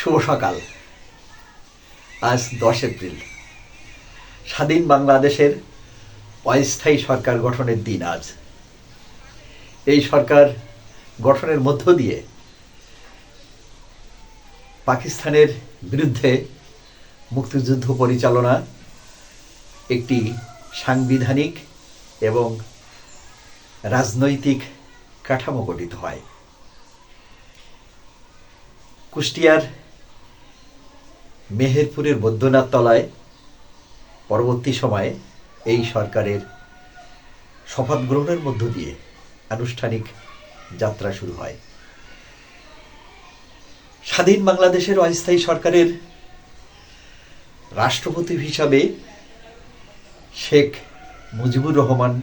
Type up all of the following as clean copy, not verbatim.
শুভ সকাল। আজ 10 এপ্রিল, স্বাধীন বাংলাদেশের অস্থায়ী সরকার গঠনের দিন। আজ এই সরকার গঠনের মধ্য দিয়ে পাকিস্তানের বিরুদ্ধে মুক্তিযুদ্ধ পরিচালনা একটি সাংবিধানিক এবং রাজনৈতিক কাঠামো গঠিত হয়। কুষ্টিয়ার মেহেরপুরের বৈদ্যনাথ তলায় পরবর্তী সময়ে এই সরকারের শপথ গ্রহণের মধ্য দিয়ে আনুষ্ঠানিক যাত্রা শুরু হয়। স্বাধীন বাংলাদেশের অস্থায়ী সরকারের রাষ্ট্রপতি হিসাবে শেখ মুজিবুর রহমান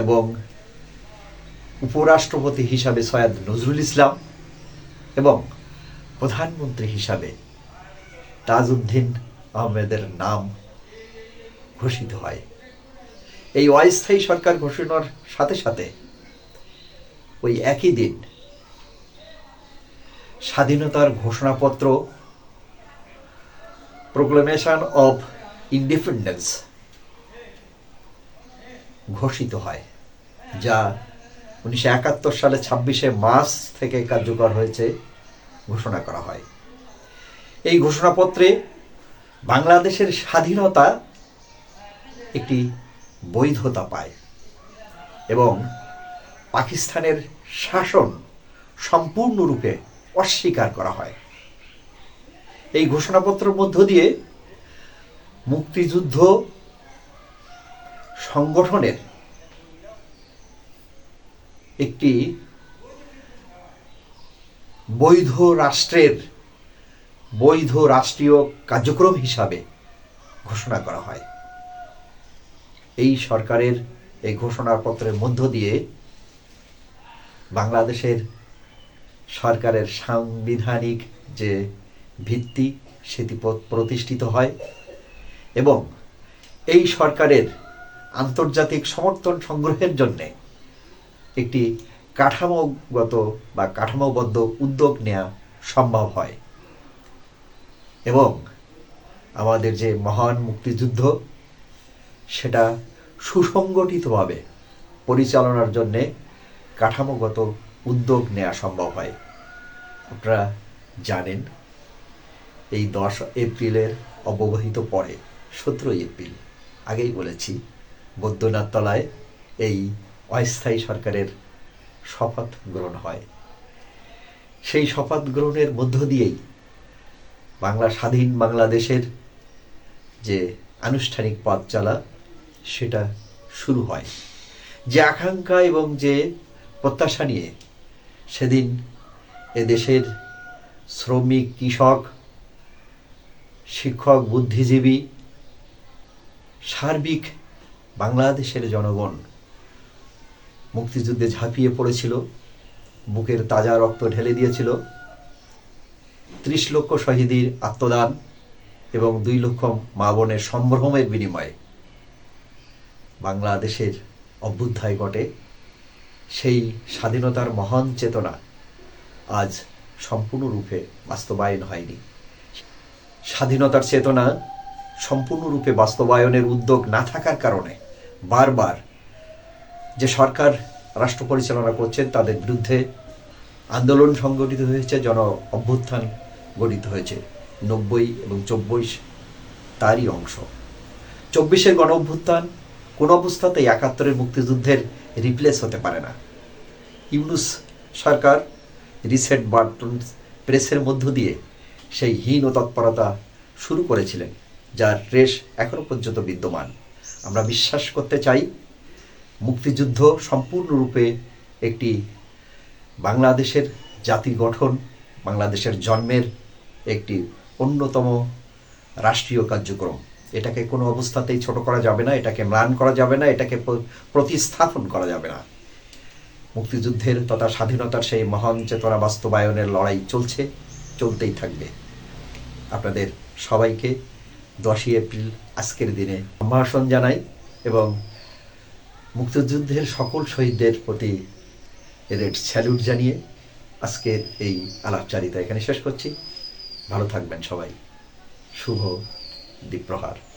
এবং উপরাষ্ট্রপতি হিসাবে সৈয়দ নজরুল ইসলাম এবং প্রধানমন্ত্রী হিসাবে তাজউদ্দিন আহমেদের নাম ঘোষিত হয়। এই অস্থায়ী সরকার ঘোষণার সাথে সাথে ওই একই দিন স্বাধীনতার ঘোষণাপত্র প্রোক্লেমেশন অফ ইন্ডিপেন্ডেন্স ঘোষিত হয়, যা 1971 সালে 26শে মার্চ থেকে কার্যকর হয়েছে ঘোষণা করা হয়। এই ঘোষণাপত্রে বাংলাদেশের স্বাধীনতা একটি বৈধতা পায় এবং পাকিস্তানের শাসন সম্পূর্ণরূপে অস্বীকার করা হয়। এই ঘোষণাপত্রের মধ্য দিয়ে মুক্তিযুদ্ধ সংগঠনের একটি বৈধ রাষ্ট্রীয় কার্যক্রম হিসাবে ঘোষণা করা হয়। এই সরকারের এই ঘোষণাপত্রের মধ্য দিয়ে বাংলাদেশের সরকারের সাংবিধানিক যে ভিত্তি সেটি প্রতিষ্ঠিত হয় এবং এই সরকারের আন্তর্জাতিক সমর্থন সংগ্রহের জন্যে একটি কাঠামোগত বা কাঠামোবদ্ধ উদ্যোগ নেওয়া সম্ভব হয় এবং আমাদের যে মহান মুক্তিযুদ্ধ সেটা সুসংগঠিতভাবে পরিচালনার জন্যে কাঠামোগত উদ্যোগ নেওয়া সম্ভব হয়। আপনারা জানেন, এই 10 এপ্রিলের অব্যবহিত পরে 17 এপ্রিল, আগেই বলেছি, বৈদ্যনাথ তলায় এই অস্থায়ী সরকারের শপথ গ্রহণ হয়। সেই শপথ গ্রহণের মধ্য দিয়েই স্বাধীন বাংলাদেশের যে আনুষ্ঠানিক পথ চলা সেটা শুরু হয়। যে আকাঙ্ক্ষা এবং যে প্রত্যাশা নিয়ে সেদিন এদেশের শ্রমিক, কৃষক, শিক্ষক, বুদ্ধিজীবী, সার্বিক বাংলাদেশের জনগণ মুক্তিযুদ্ধে ঝাঁপিয়ে পড়েছিল, বুকের তাজা রক্ত ঢেলে দিয়েছিল, 30 লক্ষ শহীদের আত্মদান এবং 2 লক্ষ মা বোনের সম্ভ্রমের বিনিময়ে বাংলাদেশের অভ্যুদয় ঘটে। সেই স্বাধীনতার মহান চেতনা আজ সম্পূর্ণরূপে বাস্তবায়ন হয়নি। স্বাধীনতার চেতনা সম্পূর্ণরূপে বাস্তবায়নের উদ্যোগ না থাকার কারণে বারবার যে সরকার রাষ্ট্র পরিচালনা করছেন তাদের বিরুদ্ধে আন্দোলন সংগঠিত হয়েছে, জন অভ্যুত্থান গঠিত হয়েছে। 90 এবং 24 তারই অংশ। 24-এর গণ অভ্যুত্থান কোন অবস্থাতেই 71-এর মুক্তিযুদ্ধের রিপ্লেস হতে পারে না। ইউনূস সরকার রিসেট বাটন প্রেসের মধ্য দিয়ে সেই হীন ও তৎপরতা শুরু করেছিলেন, যার রেশ এখনো পর্যন্ত বিদ্যমান। আমরা বিশ্বাস করতে চাই মুক্তিযুদ্ধ সম্পূর্ণরূপে একটি বাংলাদেশের জাতি গঠন, বাংলাদেশের জন্মের একটি অন্যতম রাষ্ট্রীয় কার্যক্রম। এটাকে কোনো অবস্থাতেই ছোট করা যাবে না, এটাকে ম্লান করা যাবে না, এটাকে প্রতিস্থাপন করা যাবে না। মুক্তিযুদ্ধের তথা স্বাধীনতার সেই মহান চেতনা বাস্তবায়নের লড়াই চলতেই থাকবে। আপনাদের সবাইকে 10 এপ্রিল আজকের দিনে সম্ভাষণ জানাই এবং মুক্তিযুদ্ধের সকল শহীদদের প্রতি রেড স্যালুট জানিয়ে আজকের এই আলাপচারিতা এখানে শেষ করছি। ভালো থাকবেন সবাই। শুভ দ্বীপ্রহার।